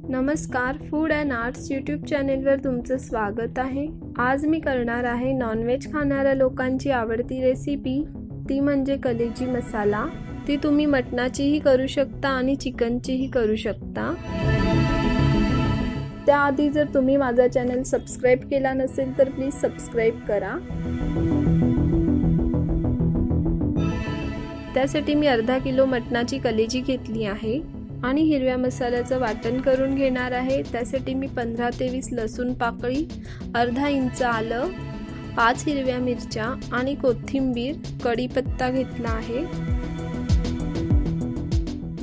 नमस्कार, food and arts YouTube चॅनेलवर तुमचं स्वागत आहे। आज मी करणार आहे नॉनव्हेज खाणाऱ्या लोकांची आवडती रेसिपी, ती म्हणजे कलेजी मसाला। ती तुम्ही मटणाचीही करू शकता आणि चिकनचीही करू शकता। त्याआधी जर तुम्ही माझा चॅनल सबस्क्राइब केला नसेल तर प्लीज सबस्क्राइब करा। त्यासाठी मी अर्धा किलो मटणाची कलेजी घेतली आहे आणि हिरव्या मसाल्याचं वाटण करून घेणार आहे। त्यासाठी मी 15 ते 20 लसूण पाकळी, अर्धा इंच आलं, 5 हिरव्या मिरच्या आणि कोथिंबीर, कढीपत्ता घेतला आहे।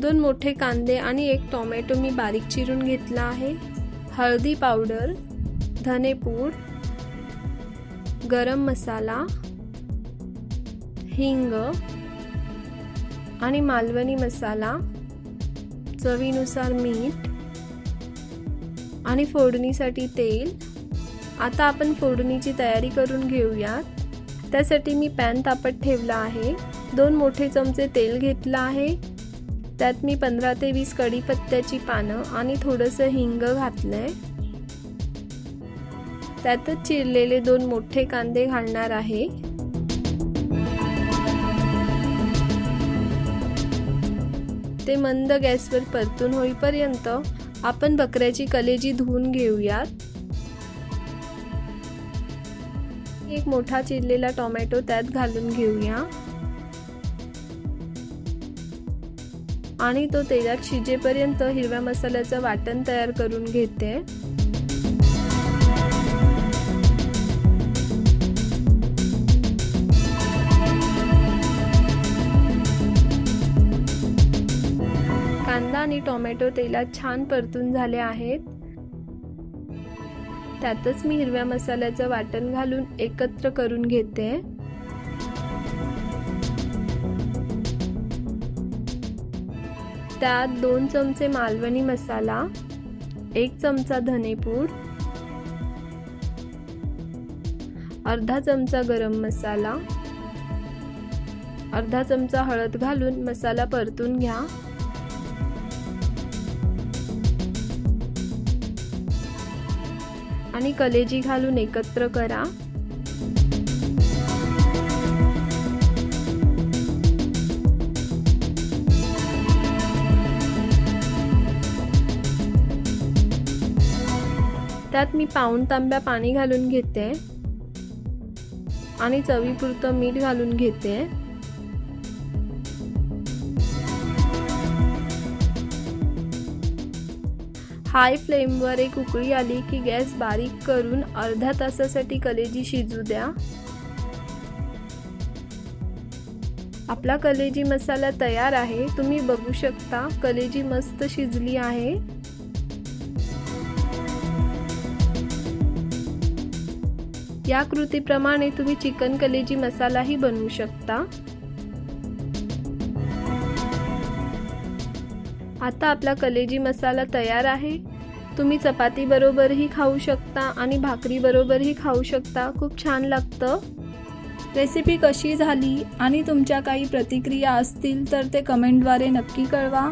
2 मोठे कांदे आणि 1 टोमॅटो मी बारीक चिरून घेतला आहे। हळदी पावडर, धनेपूड, गरम मसाला, हिंग आणि मालवणी मसाला, चवीनुसार मीठ आणि फोडणीसाठी तेल। आता आपण फोडणीची तयारी करून घेऊयात। त्यासाठी मी पॅन तापत ठेवला आहे। 2 मोठे चमचे तेल घेतला आहे। त्यात मी 15 ते 20 कढीपत्त्याची पानं आणि थोडंसं हिंग घातलंय। त्यातच चिरलेले 2 मोठे कांदे घालणार आहे। ते मंद गॅसवर परतून होईपर्यंत आपण बकऱ्याची कलेजी धुवून घेऊयात। 1 मोठा चिरलेला टोमॅटो त्यात घालून घेऊया आणि तो तेलात शिजेपर्यंत हिरव्या मसाल्याचं वाटण तयार करून घेते। कांदा आणि टोमॅटो तेलात छान परतून झाले आहेत। त्यातच मी हिरव्या मसाल्याचं वाटण घालून एकत्र करून घेते। त्यात 2 चमचे मालवणी मसाला, 1 चमचा धनेपूड, अर्धा चमचा गरम मसाला, अर्धा चमचा हळद घालून मसाला परतून घ्या। आणि कलेजी घालून एकत्र करा। त्यात मी पाऊण तांब्या पाणी घालून घेते आणि चवीपुरतं मीठ घालून घेते। हाय फ्लेमवर एक उकळी आली की गॅस बारीक करून अर्ध्या तासासाठी कलेजी शिजू द्या। आपला कलेजी मसाला तयार आहे। तुम्ही बघू शकता कलेजी मस्त शिजली आहे। या कृतीप्रमाणे तुम्ही चिकन कलेजी मसालाही बनवू शकता। आता आपला कलेजी मसाला तयार आहे। तुम्ही चपाती बरोबरही खाऊ शकता आणि भाकरी बरोबरही खाऊ शकता। खूप छान लागतं। रेसिपी कशी झाली आणि तुमच्या काही प्रतिक्रिया असतील तर ते कमेंटद्वारे नक्की कळवा।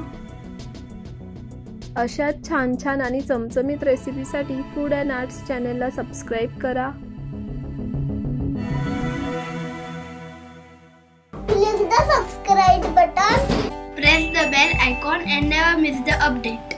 अशाच छान छान आणि चमचमीत रेसिपीसाठी फूड अँड आर्ट्स चॅनलला सबस्क्राइब करा। Click the subscribe button. Press the bell icon and never miss the update.